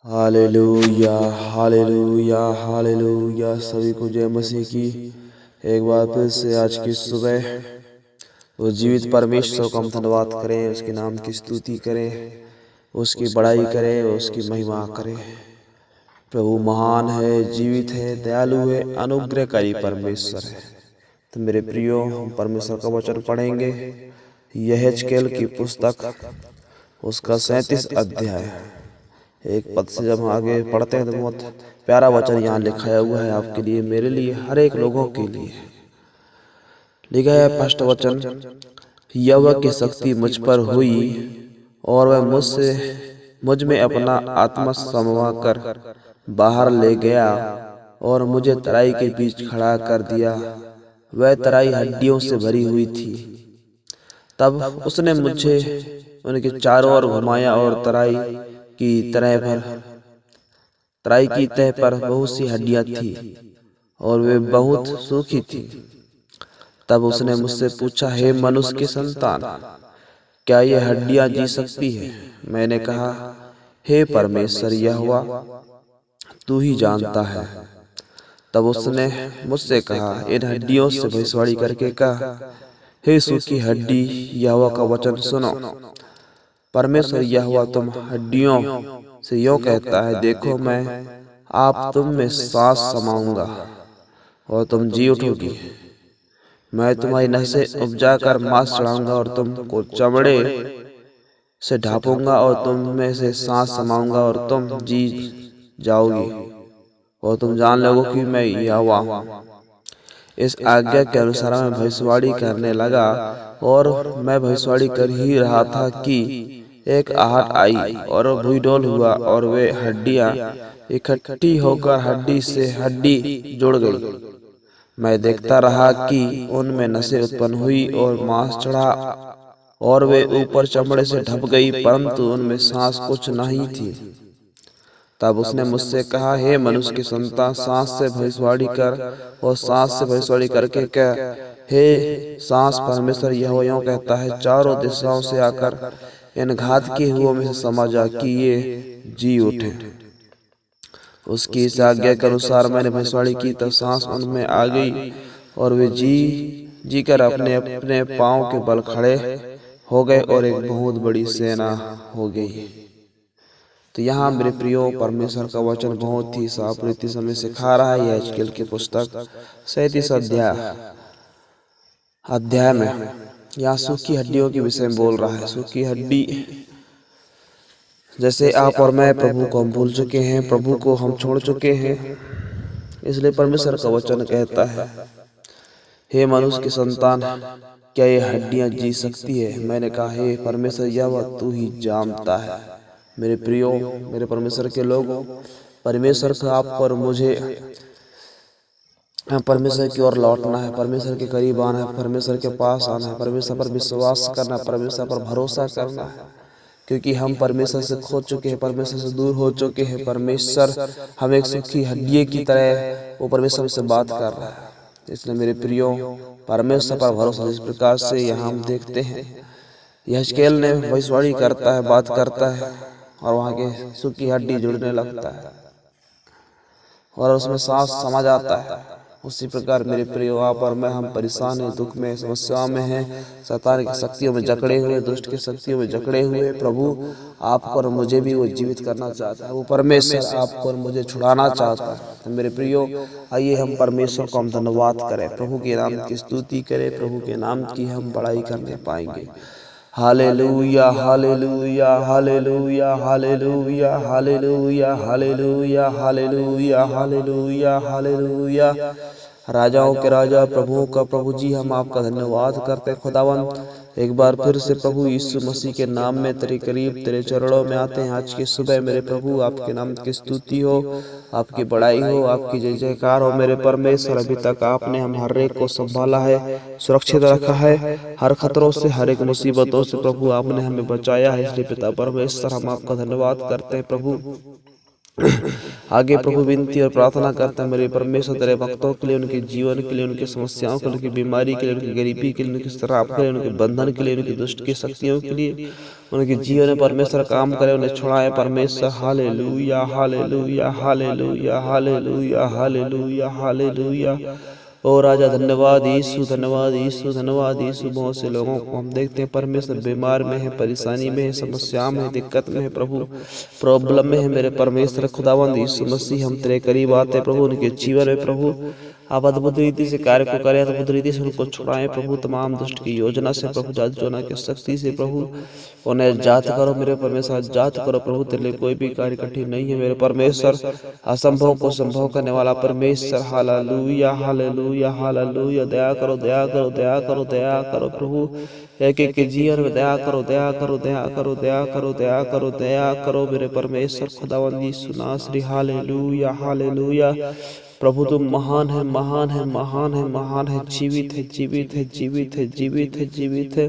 Hallelujah hallelujah hallelujah. सभी को जय मसीह की। एक बार फिर से आज की सुबह उस जीवित परमेश्वर को हम धन्यवाद करें, उसके नाम की स्तुति करें, उसकी बड़ाई करें, उसकी महिमा करें। प्रभु महान है, जीवित है, दयालु है, अनुग्रहकारी परमेश्वर है। तो मेरे प्रियो, हम परमेश्वर का वचन पढ़ेंगे। यहेजकेल की पुस्तक उसका 37 अध्याय एक पद से जब हम आगे पढ़ते हैं तो बहुत प्यारा वचन यहाँ लिखाया हुआ है आपके लिए, मेरे लिए, हर एक लोगों के लिए। लिखा है फर्स्ट वचन, यहोवा की शक्ति मुझ पर हुई और वह मुझ में अपना आत्मा समवा कर बाहर ले गया और मुझे तराई के बीच खड़ा कर दिया। वह तराई हड्डियों से भरी हुई थी। तब उसने मुझे उनके चारों ओर घुमाया और तराई की तह पर बहुत सी हड्डियां थी और वे बहुत सूखी थी। तब उसने मुझसे पूछा, हे मनुष्य के संतान, क्या ये हड्डियां जी सकती है? मैंने कहा, हे परमेश्वर यहोवा, तू ही जानता है। तब उसने मुझसे कहा, इन हड्डियों से भविष्यवाणी करके कहा, हे सूखी हड्डी, यहोवा का वचन सुनो। परमेश्वर यहोवा तुम हड्डियों से यूं कहता है, देखो मैं आप तुम में सांस समाऊंगा और तुम जी उठोगी। मैं तुम्हारी नसें उपजा कर मांस चढ़ाऊंगा और तुमको चमड़े से ढांपूंगा और तुम में से सांस समाऊंगा और तुम जी जाओगी और तुम जान लोगे कि मैं यहोवा हूँ। इस आज्ञा के अनुसार मैं भविष्यवाणी करने लगा और मैं भविष्यवाणी कर ही रहा था कि एक आहट आई और भूईडोल हुआ और वे हड्डियां इकट्ठी होकर हड्डी से हड्डी जुड़ गई। मैं देखता रहा कि उनमें नसें उत्पन्न हुई और मांस चढ़ा और वे ऊपर चमड़े से ढप गई, परंतु उनमें सांस कुछ नहीं थी। तब उसने मुझसे कहा, हे मनुष्य के संतान, सांस से भविष्यवाणी कर और सांस से भविष्यवाणी करके कह, हे सांस, परमेश्वर यहोवा यूं कहता है, चारों दिशाओं से आकर इन घात के हुओं में से समा जा कि ये जी उठे। उसकी इस आज्ञा के अनुसार मैंने भविष्यवाणी की, तब सांस उनमें आ गई और वे जी कर अपने अपने पांव के बल खड़े हो गए और एक बहुत बड़ी सेना हो गई। तो यहाँ मेरे प्रियो, परमेश्वर का वचन बहुत ही साफ रीति से हमें सिखा रहा है। यहेजकेल की पुस्तक 37 अध्याय में यहाँ सूखी हड्डियों के विषय में बोल रहा है। सूखी हड्डी, जैसे आप और मैं प्रभु को हम भूल चुके हैं, प्रभु को हम छोड़ चुके हैं, इसलिए परमेश्वर का वचन कहता है, हे मनुष्य के संतान, क्या ये हड्डियां जी सकती है? मैंने कहा, हे परमेश्वर यहोवा, तू ही जानता है। मेरे प्रियो, मेरे परमेश्वर के लोगों, परमेश्वर का आप पर मुझे परमेश्वर की ओर लौटना है, परमेश्वर के करीब आना है, परमेश्वर के पास आना है, परमेश्वर पर विश्वास करना, परमेश्वर पर भरोसा करना है, क्योंकि हम परमेश्वर से खो चुके हैं, परमेश्वर से दूर हो चुके हैं। परमेश्वर हम एक सूखी हड्डी की तरह वो परमेश्वर से बात कर रहा है। इसलिए मेरे प्रियो, परमेश्वर पर भरोसा जिस प्रकार से यहाँ हम देखते हैं, यहेजकेल ने भविष्यवाणी करता है, बात करता है और वहाँ के सूखी हड्डी जुड़ने लगता है और उसमें सांस समा जाता है। उसी प्रकार मेरे प्रियो, आप और मैं, हम परेशान हैं, दुख में, समस्याओं में हैं, शैतान की शक्तियों में जकड़े हुए, दुष्ट की शक्तियों में जकड़े हुए। प्रभु आपको और मुझे भी वो जीवित करना चाहता है। वो परमेश्वर आपको और मुझे छुड़ाना चाहता है। तो मेरे प्रियो, आइए हम परमेश्वर को हम धन्यवाद करें, प्रभु के नाम की स्तुति करें, प्रभु के नाम की हम बड़ाई करने पाएंगे। Hallelujah hallelujah hallelujah hallelujah hallelujah hallelujah hallelujah hallelujah hallelujah. राजाओं के राजा, प्रभुओं का प्रभु जी, हम आपका धन्यवाद करते हैं खुदावंत। एक बार फिर से प्रभु यीशु मसीह के नाम में तेरे करीब, तेरे चरणों में आते हैं आज की सुबह। मेरे प्रभु, आपके नाम की स्तुति हो, आपकी बड़ाई हो, आपकी जय जयकार हो। मेरे परमेश्वर, अभी तक आपने हम हर एक को संभाला है, सुरक्षित रखा है, हर खतरों से, हर एक मुसीबतों से प्रभु आपने हमें बचाया है। इसलिए पिता परमेश्वर, हम आपका धन्यवाद करते हैं प्रभु। आगे प्रभु विनती और प्रार्थना करते हैं, मेरे परमेश्वर तेरे भक्तों के लिए, उनके जीवन के लिए, उनकी समस्याओं के लिए, उनकी बीमारी के लिए, उनकी गरीबी के लिए, उनकी श्राप के लिए, उनके बंधन के लिए, उनकी दुष्ट की शक्तियों के लिए, उनके जीवन में परमेश्वर काम करे, उन्हें छुड़ाए परमेश्वर। Hallelujah hallelujah hallelujah hallelujah hallelujah hallelujah. ओ राजा धन्यवाद यीशु, धन्यवाद यीशु, धन्यवाद यीशु। बहुत से लोगों को हम देखते हैं परमेश्वर बीमार में है, परेशानी में है, समस्या में है, दिक्कत में है प्रभु, प्रॉब्लम में है मेरे परमेश्वर खुदावंद यीशु मसीह। हम तेरे करीब आते प्रभु, उनके जीवन में प्रभु आप अद्भुत रीति से कार्य को करें, अद्भुत रीति से उनको छुड़ाएं प्रभु, तमाम दुष्ट की योजना से प्रभु, जादू टोना की शक्ति से प्रभु उन्हें जात करो मेरे परमेश्वर, जात करो प्रभु। तेरे लिए कोई भी कार्य कठिन नहीं है मेरे परमेश्वर, असंभव को संभव करने वाला परमेश्वर। Hallelujah hallelujah hallelujah. दया करो दया करो दया करो दया करो प्रभु, एक एक के जीवन में दया करो दया करो दया करो दया करो दया करो दया करो मेरे परमेश्वर खुदावंद यीशु नासरी। Hallelujah hallelujah. प्रभु तुम महान है महान है महान है महान है, जीवित है जीवित है जीवित है जीवित है जीवित है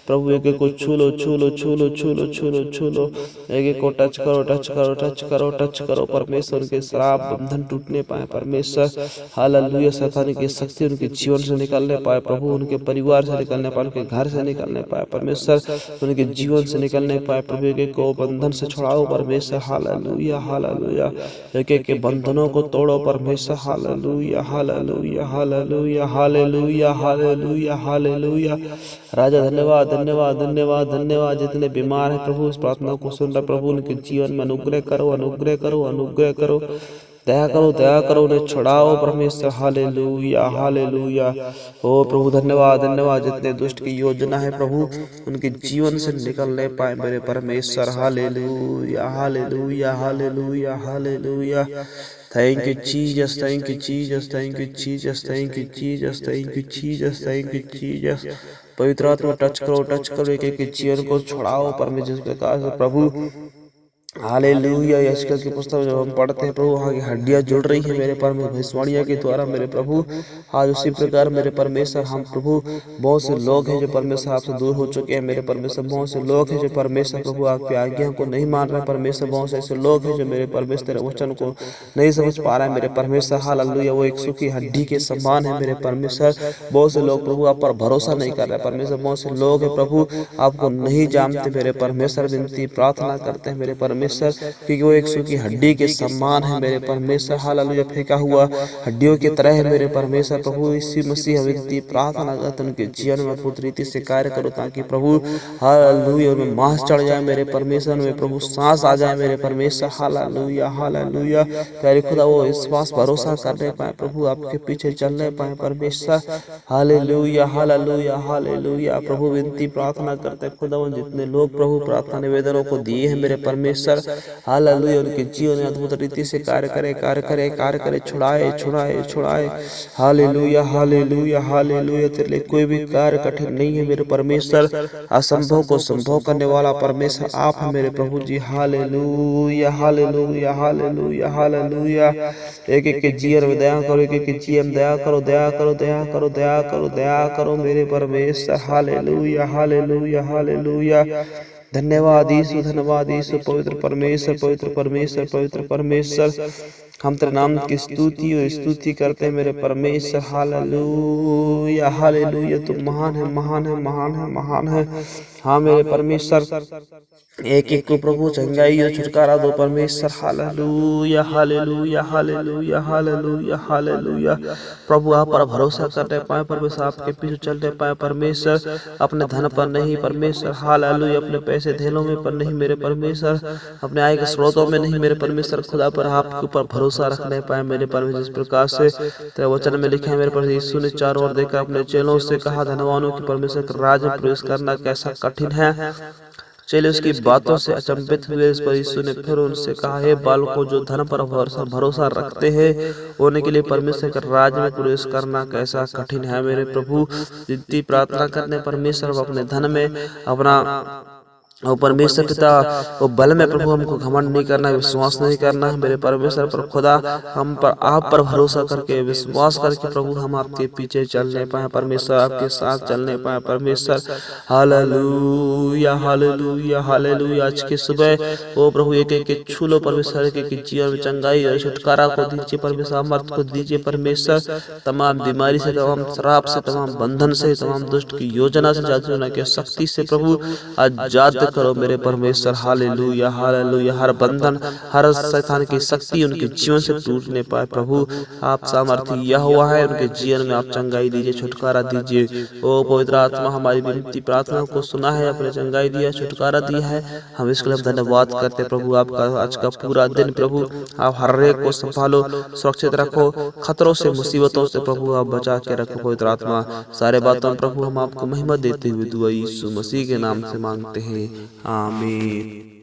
प्रभु। एक एक को छू लो छू लो छू लो छू लो छू लो छू लो, एक एक को टच करो टच करो टच करो टच करो परमेश्वर। उनके श्राप बंधन टूटने पाए परमेश्वर। हालेलुया। शैतान की शक्ति उनके जीवन से निकलने पाए प्रभु, उनके परिवार से निकलने पाए, उनके घर से निकलने पाए परमेश्वर, उनके जीवन से निकलने पाए प्रभु। एक एक को बंधन से छुड़ाओ परमेश्वर। Hallelujah hallelujah. एक एक के बंधनों को तोड़ो परमेश्वर। Hallelujah hallelujah hallelujah hallelujah hallelujah hallelujah. राजा धन्यवाद धन्यवाद धन्यवाद धन्यवाद। जितने बीमार हैं प्रभु इस प्रार्थना को सुन रहे प्रभु, उनके जीवन में अनुग्रह करो अनुग्रह करो अनुग्रह करो, दया करो दया करो, उन्हें छुड़ाओ परमेश्वर। Hallelujah hallelujah. ओ प्रभु धन्यवाद धन्यवाद। जितने दुष्ट की योजना है प्रभु उनके जीवन से निकलने पाए मेरे परमेश्वर। Hallelujah hallelujah hallelujah hallelujah. Thank you Jesus, thank you Jesus, thank you Jesus, thank you Jesus, thank you Jesus, thank you Jesus. पवित्र आत्मा टच करो टच करो, एक एक जीवन को छुड़ाओ परमेश्वर। जिस प्रकार से प्रभु हालेलुया यशकल की पुस्तक जब हम पढ़ते हैं प्रभु वहाँ की हड्डियाँ जुड़ रही है मेरे परमेश्वर भविष्यवाणियों के द्वारा मेरे प्रभु। आज उसी प्रकार मेरे परमेश्वर हम प्रभु, बहुत से लोग हैं जो परमेश्वर आपसे दूर हो चुके हैं मेरे परमेश्वर। बहुत से लोग हैं जो परमेश्वर प्रभु आपकी आज्ञा को नहीं मान रहे परमेश्वर। बहुत से ऐसे लोग हैं जो मेरे परमेश्वर तेरे वचन को नहीं समझ पा रहे हैं मेरे परमेश्वर। हालेलुया। वो एक सूखी हड्डी के समान है मेरे परमेश्वर। बहुत से लोग प्रभु आप पर भरोसा नहीं कर रहे परमेश्वर। बहुत से लोग हैं प्रभु आपको नहीं जानते मेरे परमेश्वर। विनती प्रार्थना करते हैं मेरे परमेश्वर, क्योंकि वो एक सूखी हड्डी के समान है मेरे परमेश्वर। हालेलुया। फेंका हुआ हड्डियों की तरह है मेरे परमेश्वर प्रभु। इसी मसीह विनती प्रार्थना करते उनके जीवन में अद्भुत रीति से कार्य करो, ताकि प्रभु हालेलुया उनमें मांस चढ़ जाए मेरे परमेश्वर, में प्रभु सांस आ जाए मेरे परमेश्वर। Hallelujah hallelujah. प्यारे खुदा वो विश्वास भरोसा करने पाए प्रभु, आपके पीछे चलने पाए परमेश्वर। Hallelujah hallelujah hallelujah. प्रभु विनती प्रार्थना करते खुदा जितने लोग प्रभु प्रार्थना निवेदनों को दिए हैं मेरे परमेश्वर। हालेलुया उनके जीवन में अद्भुत रीति से कार्य करे कार्य करे कार्य करे, छुड़ाए छुड़ाए छुड़ाए। Hallelujah hallelujah hallelujah. तेरे लिए कोई भी कार्य कठिन नहीं है मेरे परमेश्वर। असंभव को संभव करने वाला परमेश्वर आप है मेरे प्रभु जी। Hallelujah hallelujah hallelujah hallelujah. एक एक के जीवन में दया करो, एक एक के जीवन में दया करो दया करो दया करो दया करो दया करो मेरे परमेश्वर। Hallelujah hallelujah hallelujah. धन्यवाद यीशु, धन्यवाद यीशु। पवित्र परमेश्वर पवित्र परमेश्वर पवित्र परमेश्वर, हम तेरे नाम की स्तुति और स्तुति करते हैं मेरे परमेश्वर। Hallelujah hallelujah. तुम महान है महान है महान है महान है। हाँ मेरे परमेश्वर, एक एक को प्रभु चंगाई और छुटकारा दो परमेश्वर। Hallelujah hallelujah hallelujah hallelujah hallelujah. प्रभु आप पर भरोसा करने पाए परमेश्वर, आपके पीछे चलने पाए परमेश्वर। अपने धन पर नहीं परमेश्वर। हालेलुया। अपने पैसे धेलों में पर नहीं मेरे परमेश्वर, अपने आय के स्रोतों में नहीं मेरे परमेश्वर। खुदा पर आपके ऊपर भरोसा रखने पाए मेरे परमेश्वर। इस प्रकार से तेरे वचन में लिखा है मेरे परमेश्वर, यीशु ने चारों ओर देखा अपने चेलों से कहा, धनवानों की परमेश्वर के राज में प्रवेश करना कैसा कठिन है। चेले उसकी बातों से अचंभित हुए। इस पर यीशु ने फिर उनसे कहा, हे बालकों जो धन पर भरोसा रखते हैं, होने के लिए परमेश्वर के राज में प्रवेश करना कैसा कठिन है मेरे प्रभु। जितनी प्रार्थना करने परमेश्वर अपने धन में अपना और परमेश्वर पिता वो बल में प्रभु हमको घमंड नहीं करना है, विश्वास नहीं करना है मेरे परमेश्वर पर खुदा। हम पर आप पर भरोसा करके विश्वास करके प्रभु हम आपके पीछे चलने पाए परमेश्वर, आपके साथ चलने पाए परमेश्वर। Hallelujah hallelujah hallelujah. आज की सुबह ओ प्रभु एक एक छू लो परमेश्वर, एक जीवन में चंगाई और छुटकारा को दीजिए परमेश्वर, अमृत को दीजिए परमेश्वर। तमाम बीमारी से, तमाम शराब से, तमाम बंधन से, तमाम दुष्ट की योजना से, जादू की शक्ति से प्रभु आजाद करो मेरे परमेश्वर। Hallelujah hallelujah. हर बंधन, हर शैतान की शक्ति उनके जीवन से टूटने पाए प्रभु। आप सामर्थ्य यह हुआ है, उनके जीवन में आप चंगाई दीजिए, छुटकारा दीजिए। ओ पवित्र आत्मा हमारी विनती प्रार्थना को सुना है, अपने चंगाई दिया, छुटकारा दिया है। हम इसके लिए धन्यवाद करते प्रभु। आपका आज का पूरा दिन प्रभु आप हर एक को संभालो, सुरक्षित रखो, खतरों से मुसीबतों से प्रभु आप बचा के रखो पवित्र आत्मा। सारे बातों प्रभु हम आपको महिमा देते हुए दुआ यीशु मसीह के नाम से मांगते हैं, आमीन।